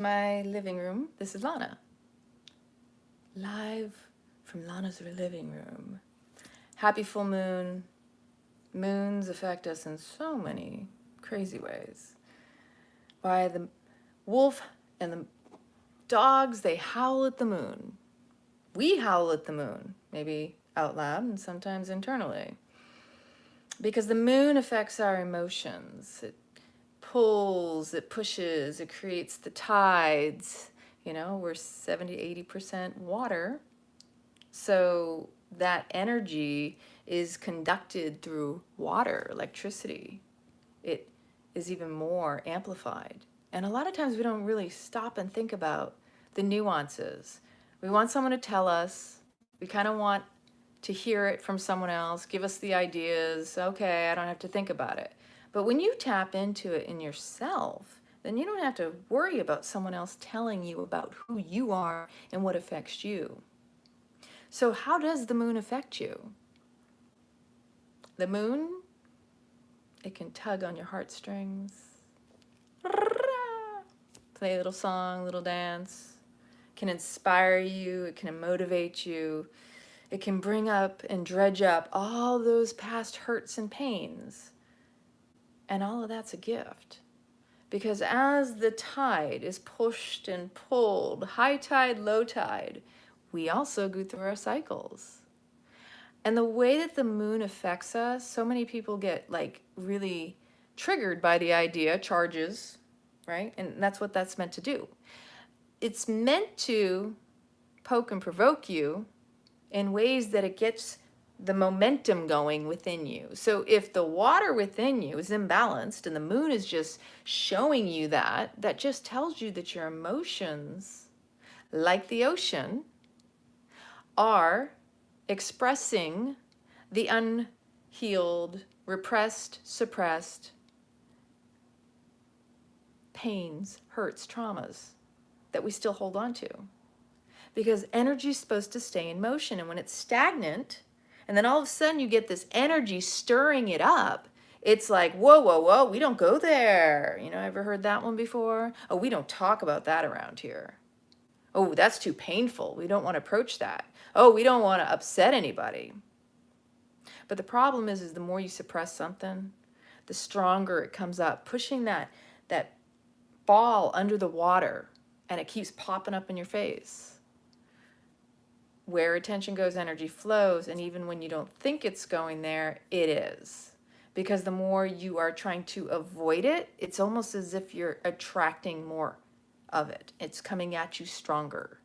My living room. This is Lana. Live from Lana's living room. Happy full moon. Moons affect us in so many crazy ways. Why the wolf and the dogs, they howl at the moon. We howl at the moon, maybe out loud and sometimes internally. Because the moon affects our emotions. It pulls, it pushes, it creates the tides. You know, we're 70, 80% water. So that energy is conducted through water, electricity. It is even more amplified. And a lot of times we don't really stop and think about the nuances. We want someone to tell us, we kind of want to hear it from someone else, give us the ideas. Okay, I don't have to think about it. But when you tap into it in yourself, then you don't have to worry about someone else telling you about who you are and what affects you. So how does the moon affect you? The moon, it can tug on your heartstrings. Play a little song, little dance. It can inspire you, it can motivate you. It can bring up and dredge up all those past hurts and pains. And all of that's a gift. Because as the tide is pushed and pulled, high tide, low tide, we also go through our cycles. And the way that the moon affects us, so many people get like really triggered by the idea, charges, right? And that's what that's meant to do. It's meant to poke and provoke you in ways that it gets the momentum going within you. So if the water within you is imbalanced and the moon is just showing you that, that just tells you that your emotions, like the ocean, are expressing the unhealed, repressed, suppressed pains, hurts, traumas that we still hold on to. Because energy is supposed to stay in motion, and when it's stagnant, and then all of a sudden you get this energy stirring it up, it's like, whoa, whoa, whoa, we don't go there. You know, ever heard that one before? Oh, we don't talk about that around here. Oh, that's too painful. We don't want to approach that. Oh, we don't want to upset anybody. But the problem is the more you suppress something, the stronger it comes up, pushing that ball under the water, and it keeps popping up in your face. Where attention goes, energy flows, and even when you don't think it's going there, it is. Because the more you are trying to avoid it, it's almost as if you're attracting more of it. It's coming at you stronger.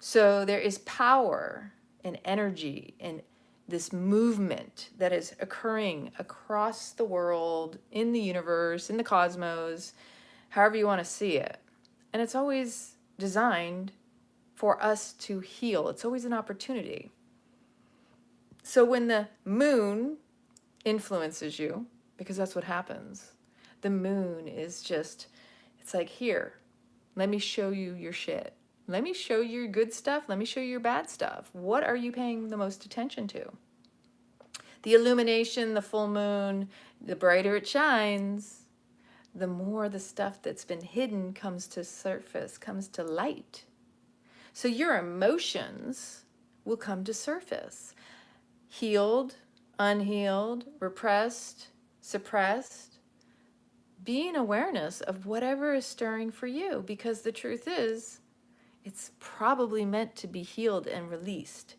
So there is power and energy and this movement that is occurring across the world, in the universe, in the cosmos, however you want to see it. And it's always designed for us to heal. It's always an opportunity. So when the moon influences you, because that's what happens, the moon is just, it's like, here, let me show you your shit. Let me show you your good stuff. Let me show you your bad stuff. What are you paying the most attention to? The illumination, the full moon, the brighter it shines, the more the stuff that's been hidden comes to surface, comes to light. So your emotions will come to surface. Healed, unhealed, repressed, suppressed. Be in awareness of whatever is stirring for you, because the truth is, it's probably meant to be healed and released,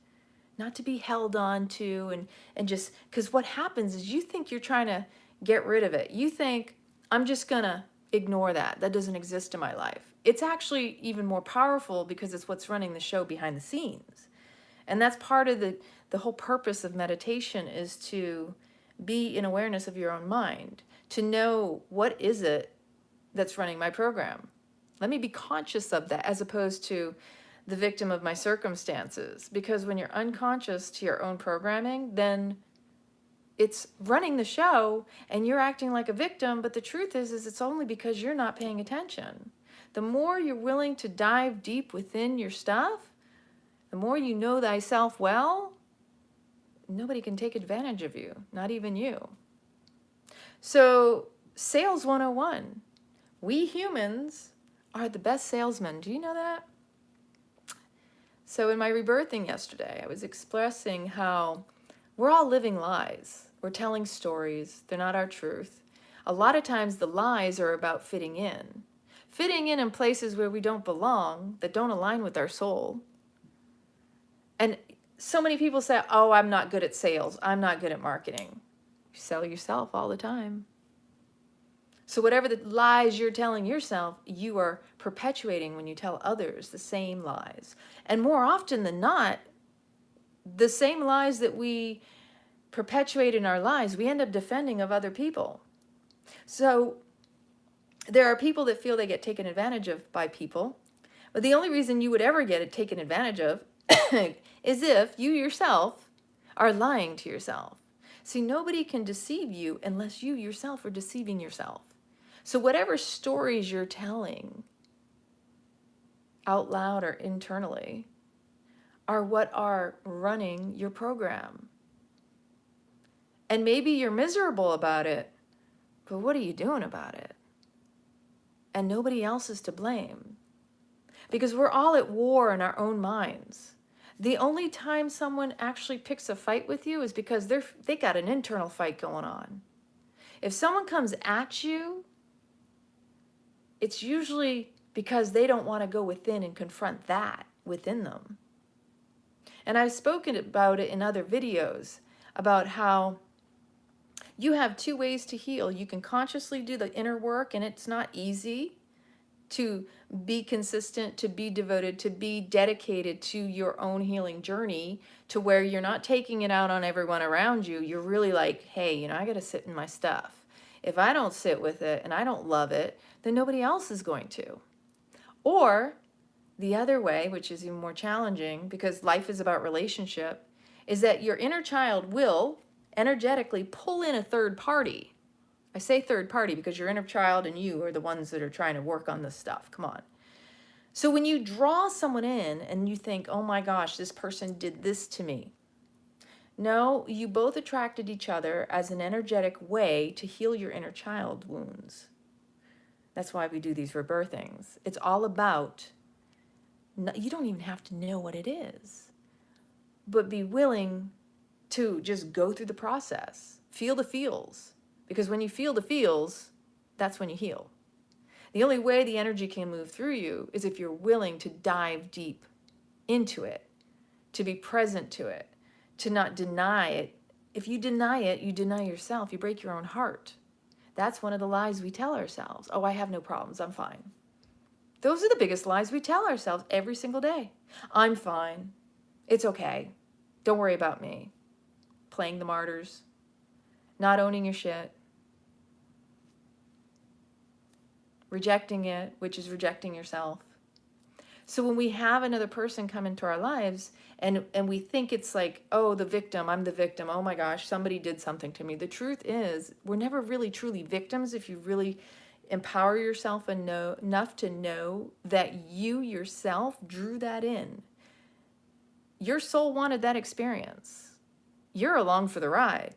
not to be held on to and just, because what happens is you think you're trying to get rid of it. You think, I'm just gonna ignore that. That doesn't exist in my life. It's actually even more powerful because it's what's running the show behind the scenes. And that's part of the whole purpose of meditation, is to be in awareness of your own mind, to know what is it that's running my program. Let me be conscious of that as opposed to the victim of my circumstances. Because when you're unconscious to your own programming, then it's running the show and you're acting like a victim. But the truth is it's only because you're not paying attention. The more you're willing to dive deep within your stuff, the more you know thyself well, nobody can take advantage of you, not even you. So, Sales 101, we humans are the best salesmen. Do you know that? So in my rebirthing yesterday, I was expressing how we're all living lies. We're telling stories. They're not our truth. A lot of times the lies are about fitting in. Fitting in places where we don't belong, that don't align with our soul. And so many people say, oh, I'm not good at sales. I'm not good at marketing. You sell yourself all the time. So whatever the lies you're telling yourself, you are perpetuating when you tell others the same lies. And more often than not, the same lies that we perpetuate in our lives, we end up defending of other people. So there are people that feel they get taken advantage of by people, but the only reason you would ever get it taken advantage of is if you yourself are lying to yourself. See, nobody can deceive you unless you yourself are deceiving yourself. So whatever stories you're telling out loud or internally are what are running your program. And maybe you're miserable about it, but what are you doing about it? And nobody else is to blame. Because we're all at war in our own minds. The only time someone actually picks a fight with you is because they got an internal fight going on. If someone comes at you, it's usually because they don't want to go within and confront that within them. And I've spoken about it in other videos about how you have two ways to heal. You can consciously do the inner work, and it's not easy to be consistent, to be devoted, to be dedicated to your own healing journey, to where you're not taking it out on everyone around you. You're really like, hey, I got to sit in my stuff. If I don't sit with it and I don't love it, then nobody else is going to. Or the other way, which is even more challenging because life is about relationship, is that your inner child will energetically pull in a third party. I say third party because your inner child and you are the ones that are trying to work on this stuff. Come on. So when you draw someone in and you think, oh my gosh, this person did this to me. No, you both attracted each other as an energetic way to heal your inner child wounds. That's why we do these rebirthings. It's all about, you don't even have to know what it is, but be willing to just go through the process. Feel the feels. Because when you feel the feels, that's when you heal. The only way the energy can move through you is if you're willing to dive deep into it, to be present to it, to not deny it. If you deny it, you deny yourself. You break your own heart. That's one of the lies we tell ourselves. Oh, I have no problems. I'm fine. Those are the biggest lies we tell ourselves every single day. I'm fine. It's okay. Don't worry about me. Playing the martyrs. Not owning your shit. Rejecting it, which is rejecting yourself. So when we have another person come into our lives and we think it's like, oh, the victim, I'm the victim. Oh my gosh, somebody did something to me. The truth is, we're never really truly victims if you really empower yourself and enough to know that you yourself drew that in. Your soul wanted that experience. You're along for the ride.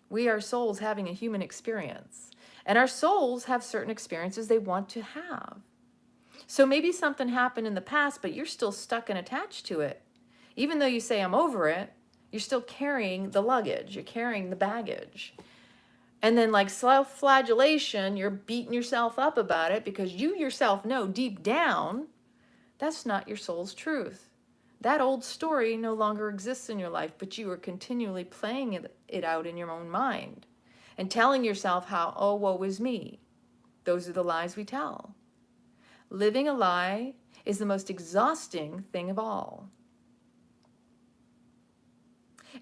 We are souls having a human experience. And our souls have certain experiences they want to have. So maybe something happened in the past, but you're still stuck and attached to it. Even though you say, I'm over it, you're still carrying the luggage. You're carrying the baggage. And then like self-flagellation, you're beating yourself up about it because you yourself know deep down that's not your soul's truth. That old story no longer exists in your life, but you are continually playing it out in your own mind and telling yourself how, oh, woe is me. Those are the lies we tell. Living a lie is the most exhausting thing of all.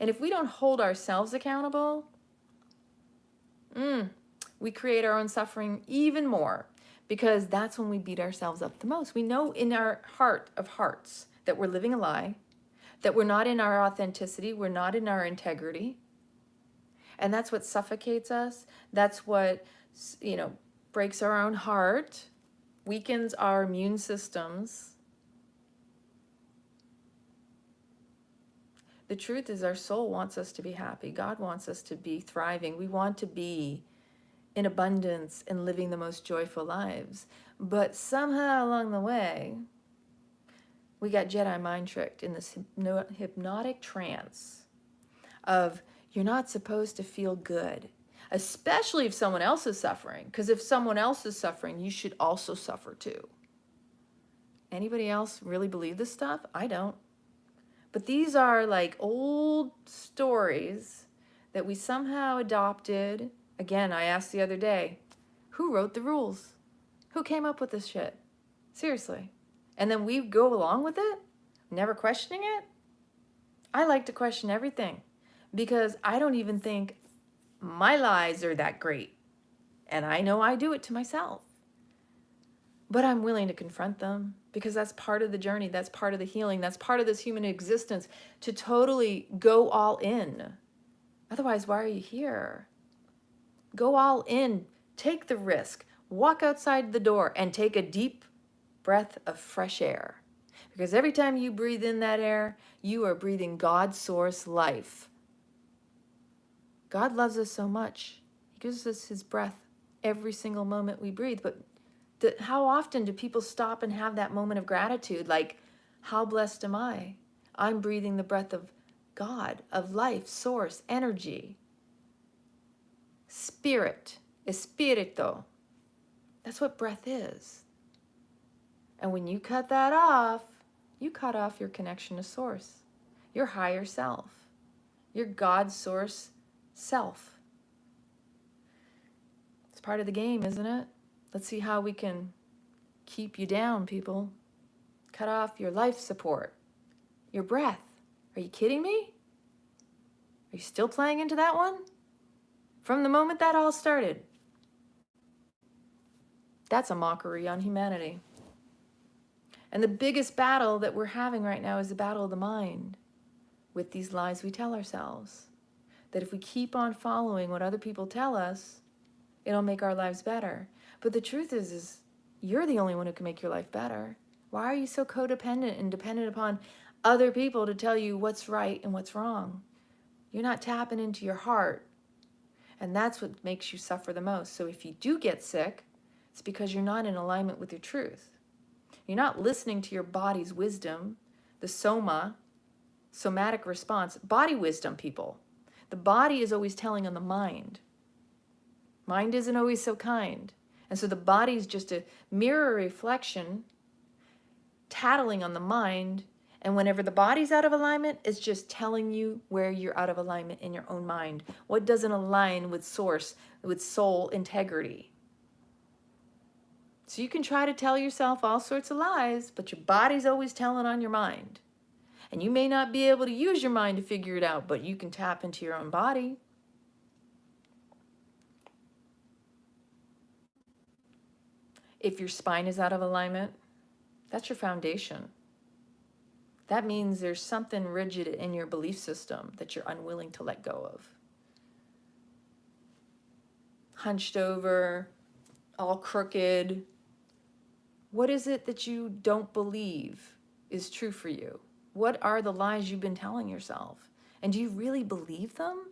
And if we don't hold ourselves accountable, we create our own suffering even more, because that's when we beat ourselves up the most. We know in our heart of hearts that we're living a lie, that we're not in our authenticity, we're not in our integrity. And that's what suffocates us. That's what, breaks our own heart, weakens our immune systems. The truth is our soul wants us to be happy. God wants us to be thriving. We want to be in abundance and living the most joyful lives. But somehow along the way, we got Jedi mind tricked in this hypnotic trance of you're not supposed to feel good, especially if someone else is suffering. Because if someone else is suffering, you should also suffer too. Anybody else really believe this stuff? I don't. But these are like old stories that we somehow adopted. Again, I asked the other day, who wrote the rules? Who came up with this shit? Seriously. And then we go along with it, never questioning it? I like to question everything because I don't even think my lies are that great. And I know I do it to myself. But I'm willing to confront them because that's part of the journey. That's part of the healing. That's part of this human existence, to totally go all in. Otherwise, why are you here? Go all in. Take the risk. Walk outside the door and take a deep breath of fresh air. Because every time you breathe in that air, you are breathing God's source life. God loves us so much. He gives us his breath every single moment we breathe. But how often do people stop and have that moment of gratitude? Like, how blessed am I? I'm breathing the breath of God, of life, source, energy, spirit, espirito. That's what breath is. And when you cut that off, you cut off your connection to source, your higher self, your God source self. It's part of the game, isn't it? Let's see how we can keep you down, people. Cut off your life support, your breath. Are you kidding me? Are you still playing into that one? From the moment that all started. That's a mockery on humanity. And the biggest battle that we're having right now is the battle of the mind with these lies we tell ourselves. That if we keep on following what other people tell us, it'll make our lives better. But the truth is you're the only one who can make your life better. Why are you so codependent and dependent upon other people to tell you what's right and what's wrong? You're not tapping into your heart. And that's what makes you suffer the most. So if you do get sick, it's because you're not in alignment with your truth. You're not listening to your body's wisdom, the somatic response, body wisdom, people. The body is always telling on the mind. Mind isn't always so kind. And so the body is just a mirror reflection, tattling on the mind. And whenever the body's out of alignment, it's just telling you where you're out of alignment in your own mind. What doesn't align with source, with soul integrity. So you can try to tell yourself all sorts of lies, but your body's always telling on your mind. And you may not be able to use your mind to figure it out, but you can tap into your own body. If your spine is out of alignment, that's your foundation. That means there's something rigid in your belief system that you're unwilling to let go of. Hunched over, all crooked. What is it that you don't believe is true for you? What are the lies you've been telling yourself? And do you really believe them?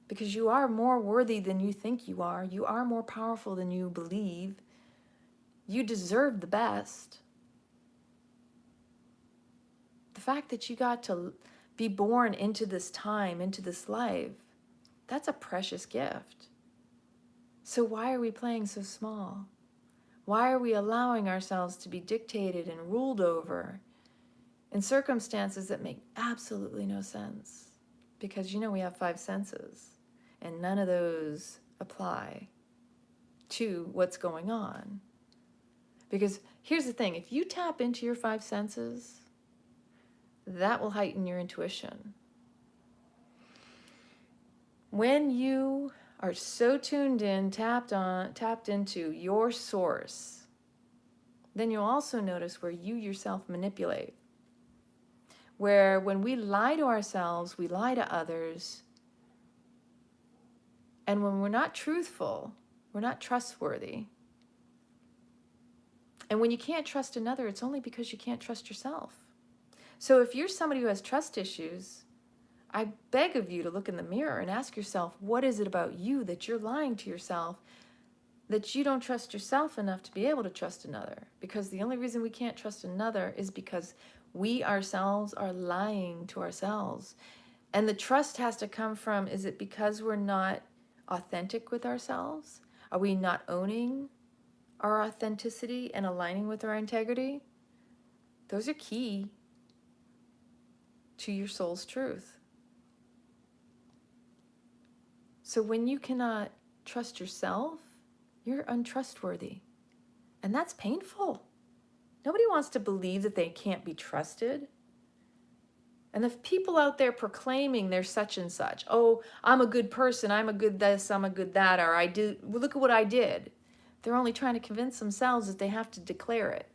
Because you are more worthy than you think you are. You are more powerful than you believe. You deserve the best. The fact that you got to be born into this time, into this life, that's a precious gift. So why are we playing so small? Why are we allowing ourselves to be dictated and ruled over in circumstances that make absolutely no sense? Because we have 5 senses, and none of those apply to what's going on. Because here's the thing, if you tap into your 5 senses, that will heighten your intuition. When you are so tuned in, tapped into your source, then you'll also notice where you yourself manipulate. Where when we lie to ourselves, we lie to others, and when we're not truthful, we're not trustworthy. And when you can't trust another, it's only because you can't trust yourself. So if you're somebody who has trust issues, I beg of you to look in the mirror and ask yourself, what is it about you that you're lying to yourself, that you don't trust yourself enough to be able to trust another? Because the only reason we can't trust another is because we ourselves are lying to ourselves. And the trust has to come from, is it because we're not authentic with ourselves? Are we not owning our authenticity and aligning with our integrity? Those are key to your soul's truth. So when you cannot trust yourself, you're untrustworthy. And that's painful. Nobody wants to believe that they can't be trusted. And the people out there proclaiming they're such and such, oh, I'm a good person, I'm a good this, I'm a good that, or look at what I did. They're only trying to convince themselves that they have to declare it.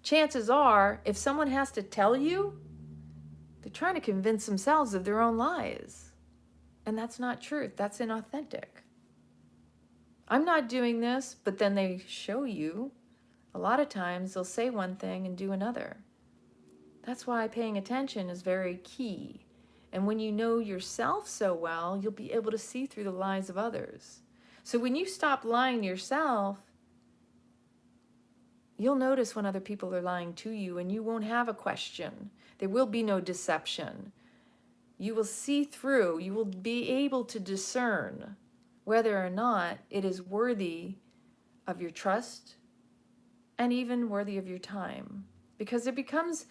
Chances are, if someone has to tell you, they're trying to convince themselves of their own lies. And that's not truth. That's inauthentic. I'm not doing this, but then they show you. A lot of times they'll say one thing and do another. That's why paying attention is very key. And when you know yourself so well, you'll be able to see through the lies of others. So when you stop lying to yourself, you'll notice when other people are lying to you, and you won't have a question. There will be no deception. You will see through, you will be able to discern whether or not it is worthy of your trust and even worthy of your time. Because there comes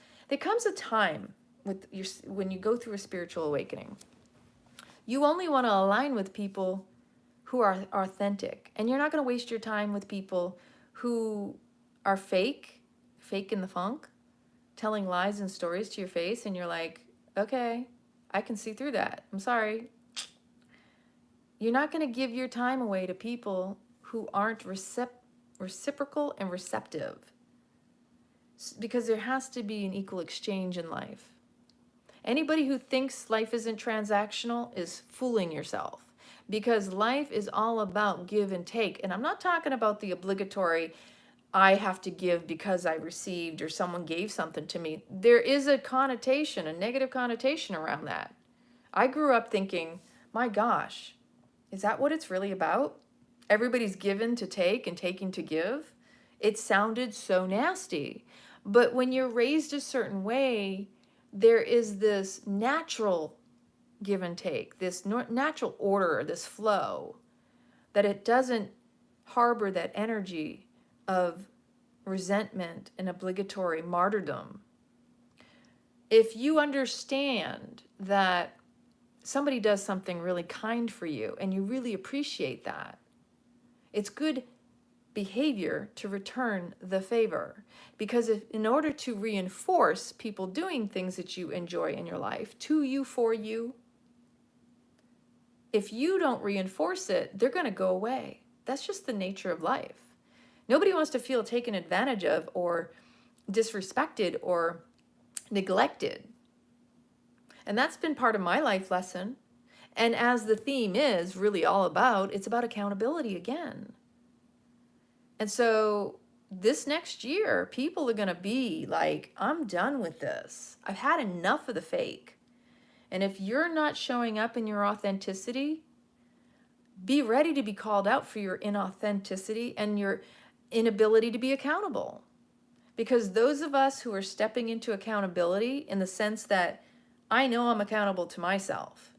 a time when you go through a spiritual awakening. You only want to align with people who are authentic. And you're not going to waste your time with people who are fake in the funk, telling lies and stories to your face, and you're like, okay, I can see through that. I'm sorry. You're not going to give your time away to people who aren't reciprocal and receptive, because there has to be an equal exchange in life. Anybody who thinks life isn't transactional is fooling yourself, because life is all about give and take. And I'm not talking about the obligatory, I have to give because I received or someone gave something to me. There is a connotation, a negative connotation around that. I grew up thinking, my gosh, is that what it's really about? Everybody's given to take and taking to give. It sounded so nasty. But when you're raised a certain way, there is this natural give and take, this natural order, this flow, that it doesn't harbor that energy of resentment and obligatory martyrdom. If you understand that somebody does something really kind for you and you really appreciate that, it's good behavior to return the favor. Because in order to reinforce people doing things that you enjoy in your life, to you, for you, if you don't reinforce it, they're going to go away. That's just the nature of life. Nobody wants to feel taken advantage of or disrespected or neglected. And that's been part of my life lesson. And as the theme is really all about, it's about accountability again. And so this next year, people are going to be like, I'm done with this. I've had enough of the fake. And if you're not showing up in your authenticity, be ready to be called out for your inauthenticity and your inability to be accountable. Because those of us who are stepping into accountability in the sense that I know I'm accountable to myself.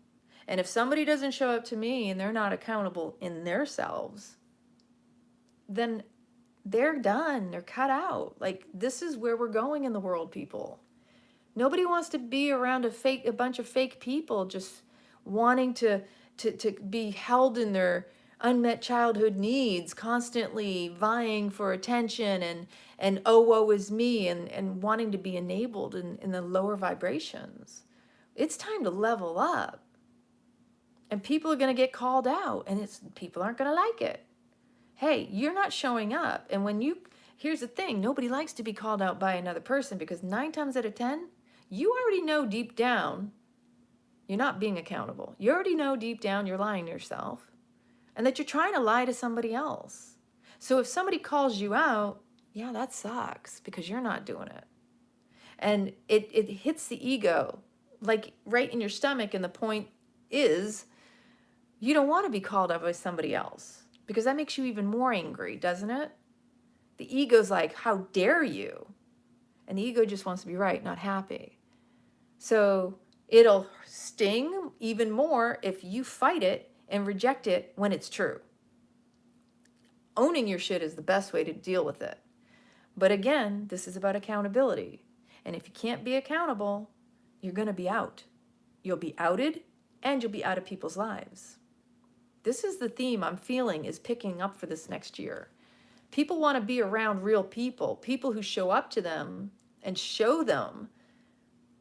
And if somebody doesn't show up to me and they're not accountable in their selves, then they're done. They're cut out. Like, this is where we're going in the world, people. Nobody wants to be around a bunch of fake people just wanting to be held in their unmet childhood needs, constantly vying for attention and oh, woe is me, and wanting to be enabled in the lower vibrations. It's time to level up. And people are going to get called out, and people aren't going to like it. Hey, you're not showing up. And here's the thing, nobody likes to be called out by another person, because 9 times out of 10, you already know deep down you're not being accountable. You already know deep down you're lying to yourself, and that you're trying to lie to somebody else. So if somebody calls you out, yeah, that sucks, because you're not doing it. And it hits the ego like right in your stomach. And the point is, you don't want to be called out by somebody else, because that makes you even more angry, doesn't it? The ego's like, how dare you? And the ego just wants to be right, not happy. So it'll sting even more if you fight it and reject it when it's true. Owning your shit is the best way to deal with it. But again, this is about accountability. And if you can't be accountable, you're going to be out. You'll be outed, and you'll be out of people's lives. This is the theme I'm feeling is picking up for this next year. People want to be around real people, people who show up to them and show them,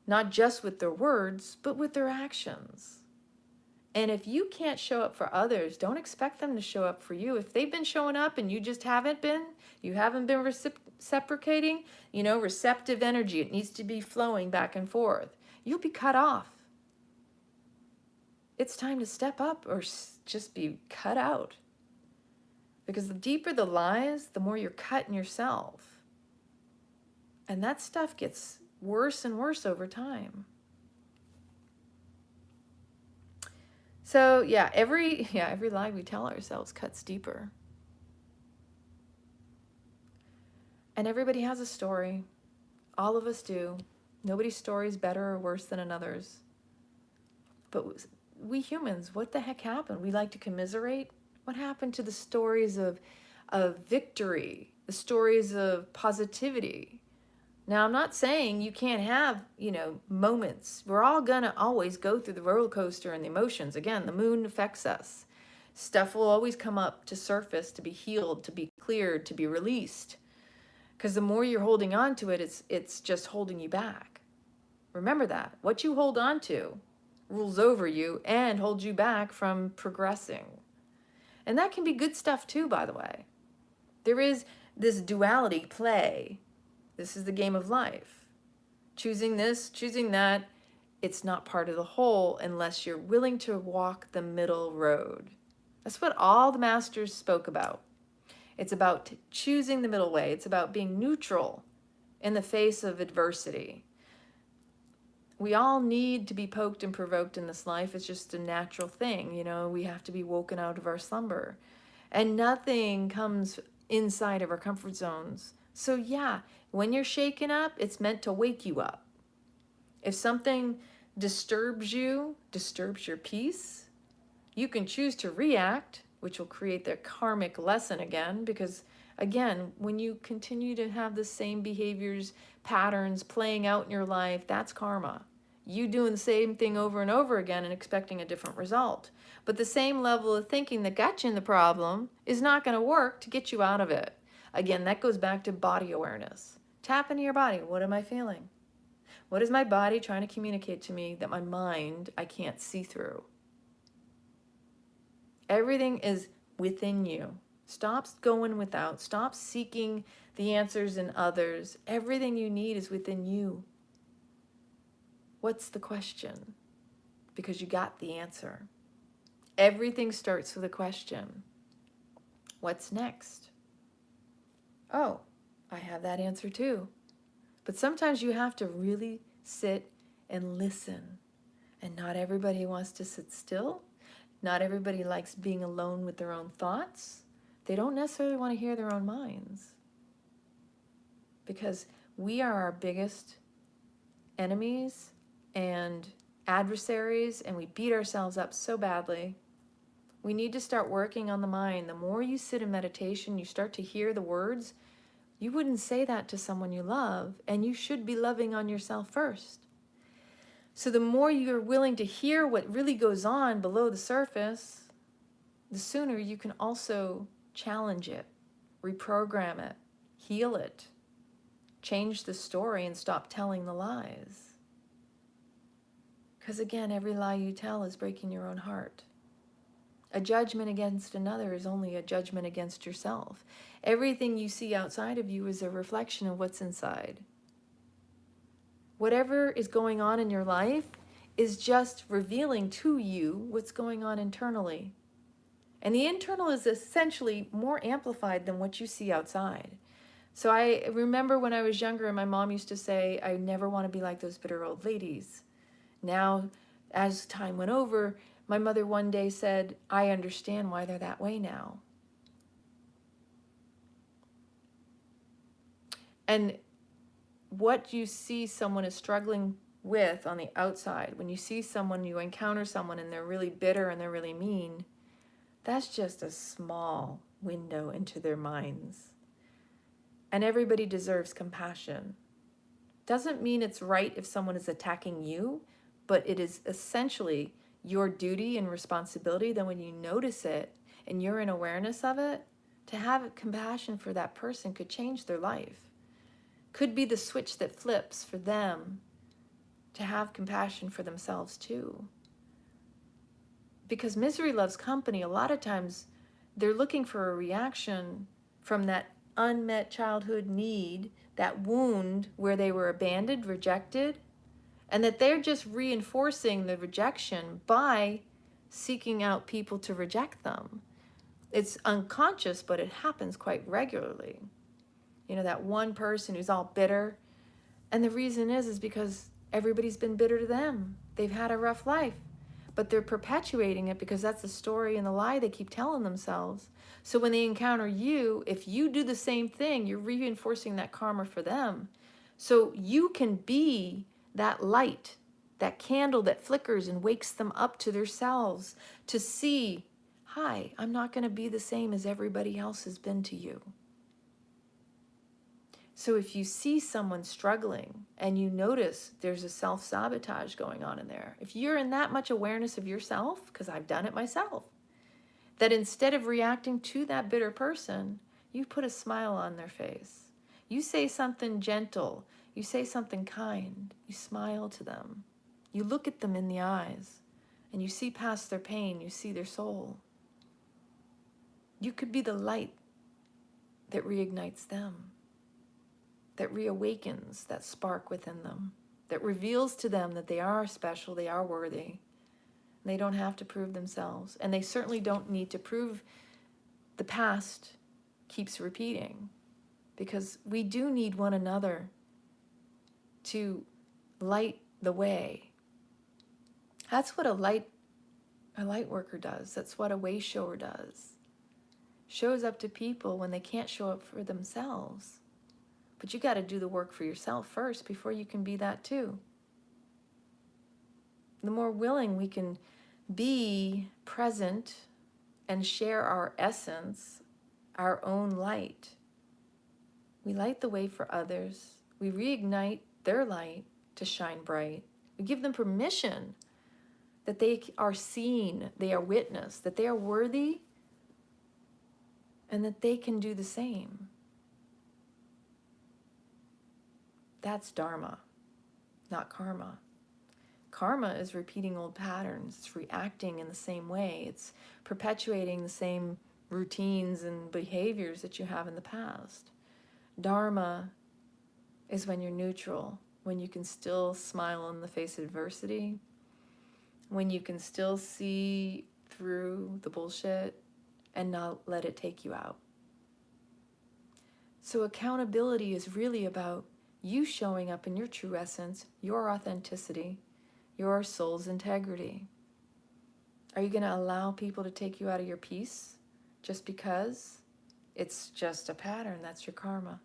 not just with their words, but with their actions. And if you can't show up for others, don't expect them to show up for you. If they've been showing up and you just haven't been, you haven't been reciprocating, receptive energy, it needs to be flowing back and forth. You'll be cut off. It's time to step up or just be cut out. Because the deeper the lies, the more you're cutting yourself. And that stuff gets worse and worse over time. So yeah, every lie we tell ourselves cuts deeper. And everybody has a story. All of us do. Nobody's story is better or worse than another's. But we humans, what the heck happened? We like to commiserate. What happened to the stories of victory, the stories of positivity? Now, I'm not saying you can't have, moments. We're all going to always go through the roller coaster and the emotions. Again, the moon affects us. Stuff will always come up to surface, to be healed, to be cleared, to be released. Because the more you're holding on to it, it's just holding you back. Remember that. What you hold on to rules over you and holds you back from progressing. And that can be good stuff too, by the way. There is this duality play. This is the game of life. Choosing this, choosing that, it's not part of the whole unless you're willing to walk the middle road. That's what all the masters spoke about. It's about choosing the middle way. It's about being neutral in the face of adversity. We all need to be poked and provoked in this life. It's just a natural thing. We have to be woken out of our slumber. And nothing comes inside of our comfort zones. So yeah, when you're shaken up, it's meant to wake you up. If something disturbs your peace, you can choose to react, which will create the karmic lesson again, because again, when you continue to have the same behaviors, patterns playing out in your life, that's karma. You doing the same thing over and over again and expecting a different result. But the same level of thinking that got you in the problem is not going to work to get you out of it. Again, that goes back to body awareness. Tap into your body. What am I feeling? What is my body trying to communicate to me that my mind, I can't see through? Everything is within you. Stop going without. Stop seeking the answers in others. Everything you need is within you. What's the question? Because you got the answer. Everything starts with a question. What's next? Oh, I have that answer too. But sometimes you have to really sit and listen. And not everybody wants to sit still. Not everybody likes being alone with their own thoughts. They don't necessarily want to hear their own minds. Because we are our biggest enemies and adversaries, and we beat ourselves up so badly. We need to start working on the mind. The more you sit in meditation, you start to hear the words. You wouldn't say that to someone you love, and you should be loving on yourself first. So the more you're willing to hear what really goes on below the surface, the sooner you can also challenge it, reprogram it, heal it, change the story, and stop telling the lies. Because again, every lie you tell is breaking your own heart. A judgment against another is only a judgment against yourself. Everything you see outside of you is a reflection of what's inside. Whatever is going on in your life is just revealing to you what's going on internally. And the internal is essentially more amplified than what you see outside. So I remember when I was younger, my mom used to say, I never want to be like those bitter old ladies. Now, as time went over, my mother one day said, I understand why they're that way now. And what you see someone is struggling with on the outside, when you see someone, you encounter someone and they're really bitter and they're really mean, that's just a small window into their minds. And everybody deserves compassion. Doesn't mean it's right if someone is attacking you, but it is essentially your duty and responsibility that when you notice it and you're in awareness of it, to have compassion for that person could change their life. Could be the switch that flips for them to have compassion for themselves too. Because misery loves company, a lot of times they're looking for a reaction from that unmet childhood need, that wound where they were abandoned, rejected, and that they're just reinforcing the rejection by seeking out people to reject them. It's unconscious, but it happens quite regularly. You know, that one person who's all bitter, and the reason is because everybody's been bitter to them. They've had a rough life, but they're perpetuating it because that's the story and the lie they keep telling themselves. So when they encounter you, if you do the same thing, you're reinforcing that karma for them. So you can be that light, that candle that flickers and wakes them up to themselves to see, hi, I'm not going to be the same as everybody else has been to you. So if you see someone struggling and you notice there's a self-sabotage going on in there, if you're in that much awareness of yourself, because I've done it myself, that instead of reacting to that bitter person, you put a smile on their face. You say something gentle. You say something kind. You smile to them. You look at them in the eyes and you see past their pain. You see their soul. You could be the light that reignites them, that reawakens that spark within them, that reveals to them that they are special, they are worthy. They don't have to prove themselves. And they certainly don't need to prove. The past keeps repeating because we do need one another to light the way. That's what a light worker does. That's what a way shower does. Shows up to people when they can't show up for themselves. But you got to do the work for yourself first before you can be that too. The more willing we can be present and share our essence, our own light, we light the way for others. We reignite their light to shine bright. We give them permission that they are seen, they are witnessed, that they are worthy, and that they can do the same. That's dharma, not karma. Karma is repeating old patterns. It's reacting in the same way. It's perpetuating the same routines and behaviors that you have in the past. Dharma is when you're neutral, when you can still smile in the face of adversity, when you can still see through the bullshit and not let it take you out. So accountability is really about you showing up in your true essence, your authenticity, your soul's integrity. Are you going to allow people to take you out of your peace just because? It's just a pattern. That's your karma.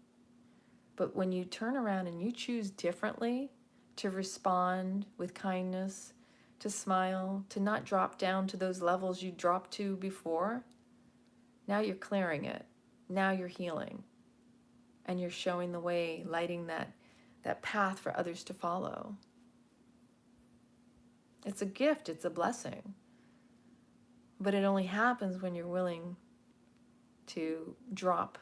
But when you turn around and you choose differently, to respond with kindness, to smile, to not drop down to those levels you dropped to before, now you're clearing it. Now you're healing. And you're showing the way, lighting that path for others to follow. It's a gift, it's a blessing. But it only happens when you're willing to drop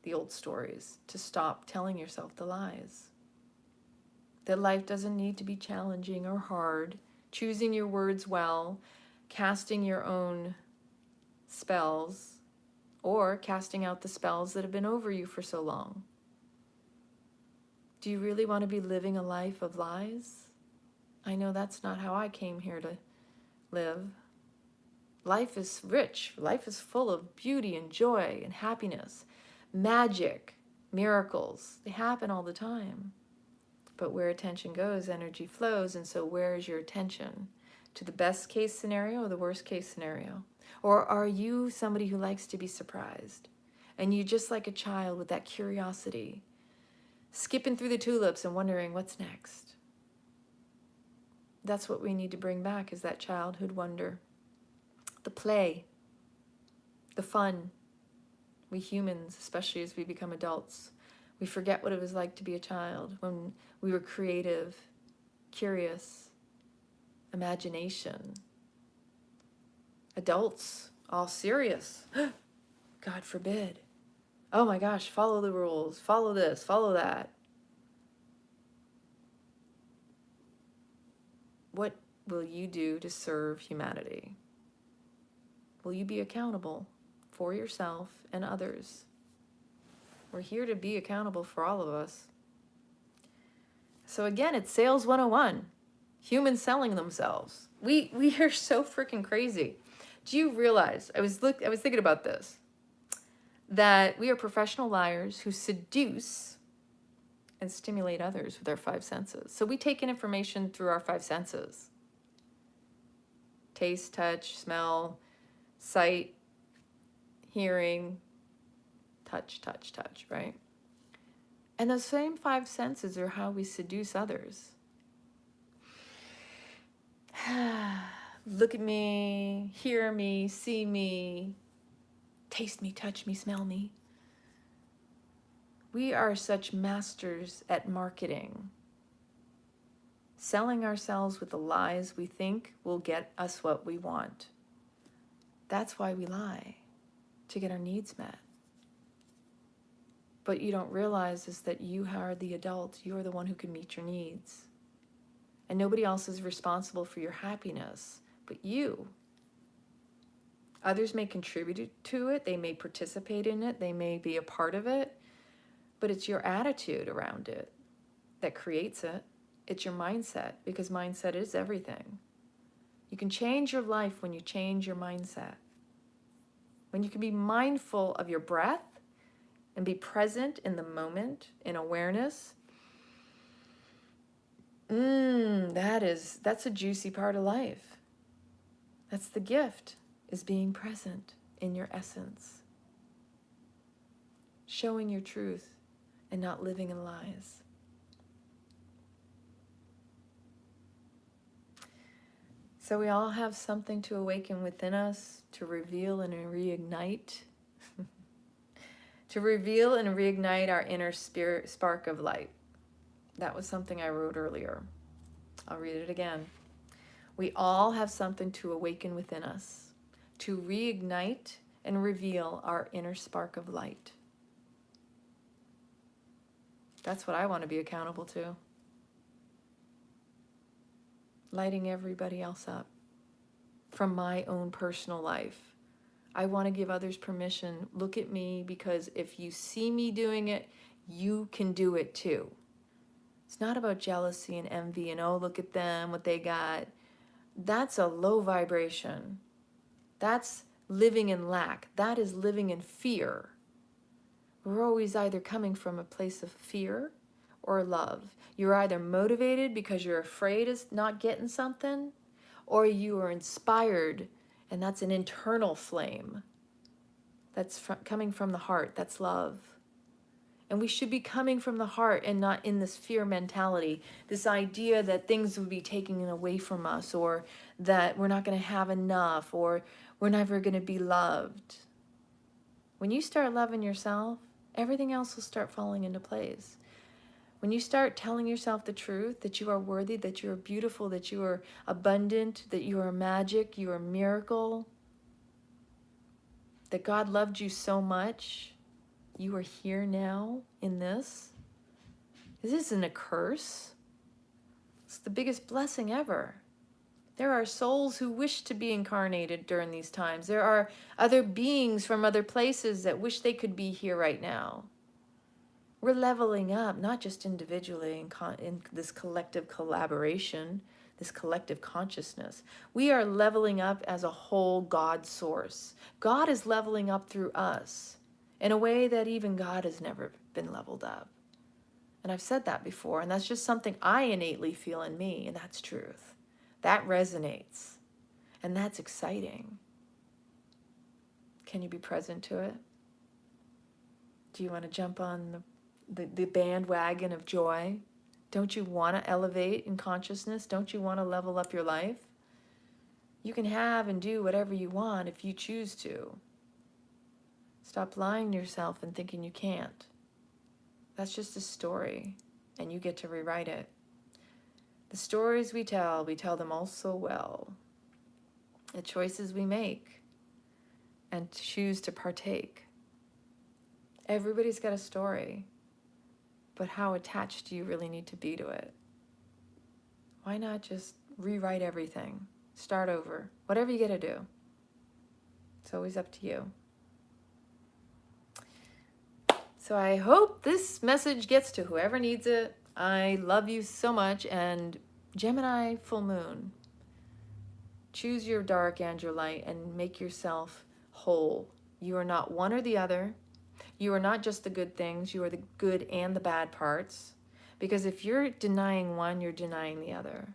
the old stories, to stop telling yourself the lies. That life doesn't need to be challenging or hard, choosing your words well, casting your own spells, or casting out the spells that have been over you for so long. Do you really want to be living a life of lies? I know that's not how I came here to live. Life is rich. Life is full of beauty and joy and happiness, magic, miracles. They happen all the time. But where attention goes, energy flows. And so where is your attention? To the best case scenario or the worst case scenario? Or are you somebody who likes to be surprised? And you just like a child with that curiosity, skipping through the tulips and wondering what's next. That's what we need to bring back, is that childhood wonder. The play, the fun. We humans, especially as we become adults, we forget what it was like to be a child when we were creative, curious, imagination. Adults, all serious. God forbid. Oh my gosh, follow the rules, follow this, follow that. What will you do to serve humanity? Will you be accountable for yourself and others? We're here to be accountable for all of us. So again, it's Sales 101. Humans selling themselves. We are so freaking crazy. Do you realize, I was thinking about this, that we are professional liars who seduce and stimulate others with our five senses. So we take in information through our five senses. Taste, touch, smell, sight, hearing, touch, right? And those same five senses are how we seduce others. Look at me, hear me, see me, taste me, touch me, smell me. We are such masters at marketing, selling ourselves with the lies we think will get us what we want. That's why we lie, to get our needs met. But you don't realize is that you are the adult. You are the one who can meet your needs. And nobody else is responsible for your happiness but you. Others may contribute to it. They may participate in it. They may be a part of it. But it's your attitude around it that creates it. It's your mindset, because mindset is everything. You can change your life when you change your mindset. When you can be mindful of your breath and be present in the moment, in awareness. That's a juicy part of life. That's the gift, is being present in your essence. Showing your truth and not living in lies. So we all have something to awaken within us, to reveal and reignite. To reveal and reignite our inner spirit spark of light. That was something I wrote earlier. I'll read it again. We all have something to awaken within us, to reignite and reveal our inner spark of light. That's what I want to be accountable to. Lighting everybody else up from my own personal life. I want to give others permission. Look at me, because if you see me doing it, you can do it too. It's not about jealousy and envy and, oh, look at them, what they got. That's a low vibration. That's living in lack. That is living in fear. We're always either coming from a place of fear or love. You're either motivated because you're afraid of not getting something, or you are inspired, and that's an internal flame. That's coming from the heart. That's love. And we should be coming from the heart and not in this fear mentality, this idea that things will be taken away from us, or that we're not going to have enough, or we're never going to be loved. When you start loving yourself, everything else will start falling into place. When you start telling yourself the truth, that you are worthy, that you are beautiful, that you are abundant, that you are magic, you are a miracle, that God loved you so much, you are here now in this. This isn't a curse. It's the biggest blessing ever. There are souls who wish to be incarnated during these times. There are other beings from other places that wish they could be here right now. We're leveling up, not just individually in this collective collaboration, this collective consciousness. We are leveling up as a whole God source. God is leveling up through us in a way that even God has never been leveled up. And I've said that before, and that's just something I innately feel in me, and that's truth. That resonates, and that's exciting. Can you be present to it? Do you want to jump on the bandwagon of joy? Don't you want to elevate in consciousness? Don't you want to level up your life? You can have and do whatever you want if you choose to. Stop lying to yourself and thinking you can't. That's just a story, and you get to rewrite it. The stories we tell them all so well. The choices we make and choose to partake. Everybody's got a story, but how attached do you really need to be to it? Why not just rewrite everything? Start over. Whatever you got to do. It's always up to you. So I hope this message gets to whoever needs it. I love you so much. And Gemini full moon. Choose your dark and your light and make yourself whole. You are not one or the other. You are not just the good things. You are the good and the bad parts. Because if you're denying one, you're denying the other.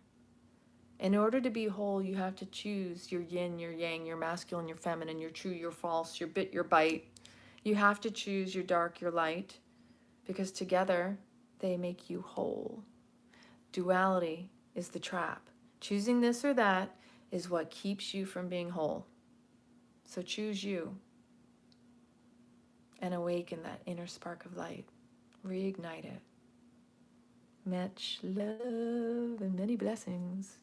In order to be whole, you have to choose your yin, your yang, your masculine, your feminine, your true, your false, your bit, your bite. You have to choose your dark, your light, because together they make you whole. Duality is the trap. Choosing this or that is what keeps you from being whole. So choose you and awaken that inner spark of light. Reignite it. Much love and many blessings.